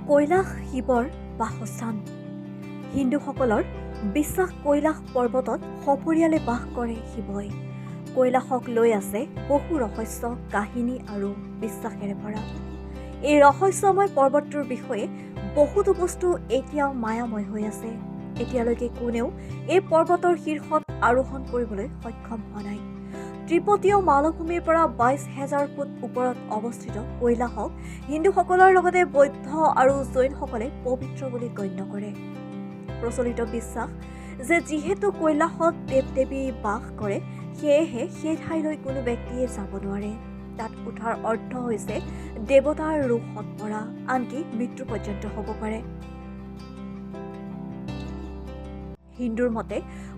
কৈলাশ শিৱৰ বাসস্থান। হিন্দুসকলৰ বিশ্বাস কৈলাশ পৰ্বতত সপৰিয়ালে বাস কৰে শিৱই। কৈলাশক লৈ আছে বহু ৰহস্য, কাহিনী আৰু বিশ্বাসেৰে ভৰা। এই ৰহস্যময় পৰ্বতটোৰ বিষয়ে বহুতো বস্তু এতিয়াও মায়াময় হৈ আছে। এতিয়ালৈকে কোনেও এই পৰ্বতৰ শীৰ্ষত আৰোহণ কৰিবলৈ সক্ষম হোৱা নাই। ত্ৰিপটীয় মালভূমিৰ পৰা 22,000 ফুট ওপৰত অৱস্থিত কৈলাশক হিন্দুসকলৰ লগতে বৌদ্ধ আৰু জৈনসকলে পবিত্ৰ বুলি গণ্য কৰে। প্ৰচলিত বিশ্বাস যে যিহেতু কৈলাশত দেৱ-দেৱী বাস কৰে, সেয়েহে সেই ঠাইলৈ কোনো ব্যক্তিয়ে যাব নোৱাৰে। তাত উঠাৰ অৰ্থ হৈছে দেৱতাৰ ৰূপত পৰা, আনকি মৃত্যু পৰ্যন্ত হ'ব পাৰে। হিন্দুৰ মতে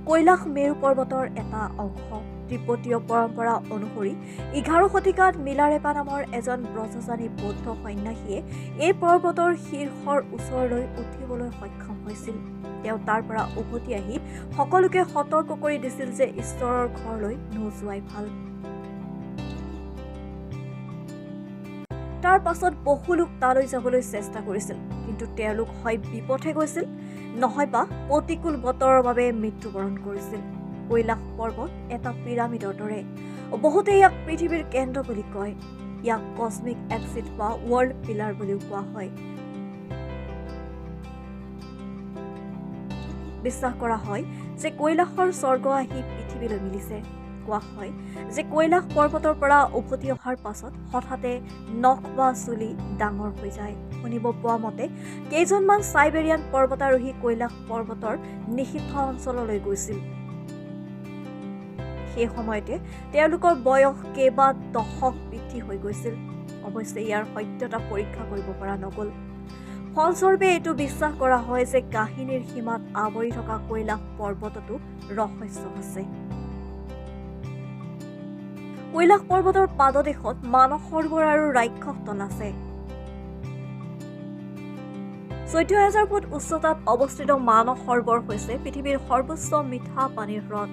কৈলাশ মেৰু পৰ্বতৰ এটা অংশ। ত্ৰিপটীয় পৰম্পৰা অনুসৰি 11 শতিকাত মিলাৰেপা নামৰ এজন ব্ৰজযানী বৌদ্ধ সন্যাসীয়ে এই পৰ্বতৰ শীৰ্ষৰ ওচৰলৈ উঠিবলৈ সক্ষম হৈছিল। তেওঁ তাৰ পৰা উভতি আহি সকলোকে সতৰ্ক কৰি দিছিল যে ঈশ্বৰৰ ঘৰলৈ নোযোৱাই ভাল। তাৰ পাছত বহু লোক তালৈ যাবলৈ চেষ্টা কৰিছিল, কিন্তু তেওঁলোক হয় বিপথে গৈছিল, নহয় বা প্ৰতিকূল বতৰৰ বাবে মৃত্যুবৰণ কৰিছিল। কৈলাশ পৰ্বত এটা পিৰামিডৰ দৰে। বহুতে ইয়াক পৃথিৱীৰ কেন্দ্ৰ বুলি কয়। ইয়াক কছমিক এক্সিট বা ৱৰ্ল্ড পিলাৰ বুলিও কোৱা হয়। বিশ্বাস কৰা হয় যে কৈলাশৰ স্বৰ্গ আহি পৃথিৱীলৈ মিলিছে। কোৱা হয় যে কৈলাশ পৰ্বতৰ পৰা উভতি অহাৰ পাছত হঠাতে নখ বা চুলি ডাঙৰ হৈ যায়। শুনিব পোৱা মতে কেইজনমান চাইবেৰিয়ান পৰ্বতাৰোহী কৈলাশ পৰ্বতৰ নিষিদ্ধ অঞ্চললৈ গৈছিল। সেই সময়তে তেওঁলোকৰ বয়স কেইবা দশক বৃদ্ধি হৈ গৈছিল। অৱশ্যে ইয়াৰ সত্যতা পৰীক্ষা কৰিব পৰা নগ'ল। ফলস্বৰূপে এইটো বিশ্বাস কৰা হয় যে কাহিনীৰ সীমাত আৱৰি থকা কৈলাশ পৰ্বততো ৰহস্য আছে। কৈলাশ পৰ্বতৰ পাদদেশত মানস সৰোবৰ আৰু ৰাক্ষস তল আছে। 14,000 ফুট উচ্চতাত অৱস্থিত মানস সৰোবৰ হৈছে পৃথিৱীৰ সৰ্বোচ্চ মিঠা পানীৰ হ্ৰদ।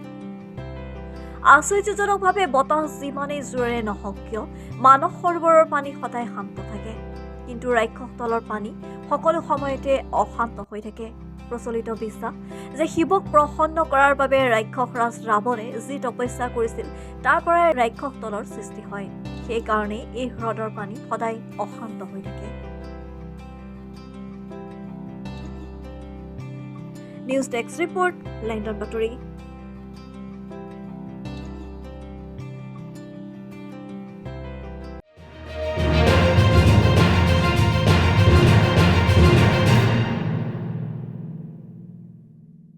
আশ্চৰ্যজনকভাৱে বতাহ যিমানেই জোৰেৰে নহওক কিয় মানস সৰোবৰৰ পানী সদায় শান্ত থাকে, কিন্তু ৰাক্ষস তলৰ পানী সকলো সময়তে অশান্ত হৈ থাকে। প্ৰচলিত বিশ্বাস যে শিৱক প্ৰসন্ন কৰাৰ বাবে ৰাক্ষসৰাজ ৰাৱণে যি তপস্যা কৰিছিল তাৰ পৰাই ৰাক্ষস তলৰ সৃষ্টি হয়। সেইকাৰণে এই হ্ৰদৰ পানী সদায় অশান্ত হৈ থাকে। নিউজ ডেস্ক ৰিপৰ্ট, লণ্ডন বাতৰি।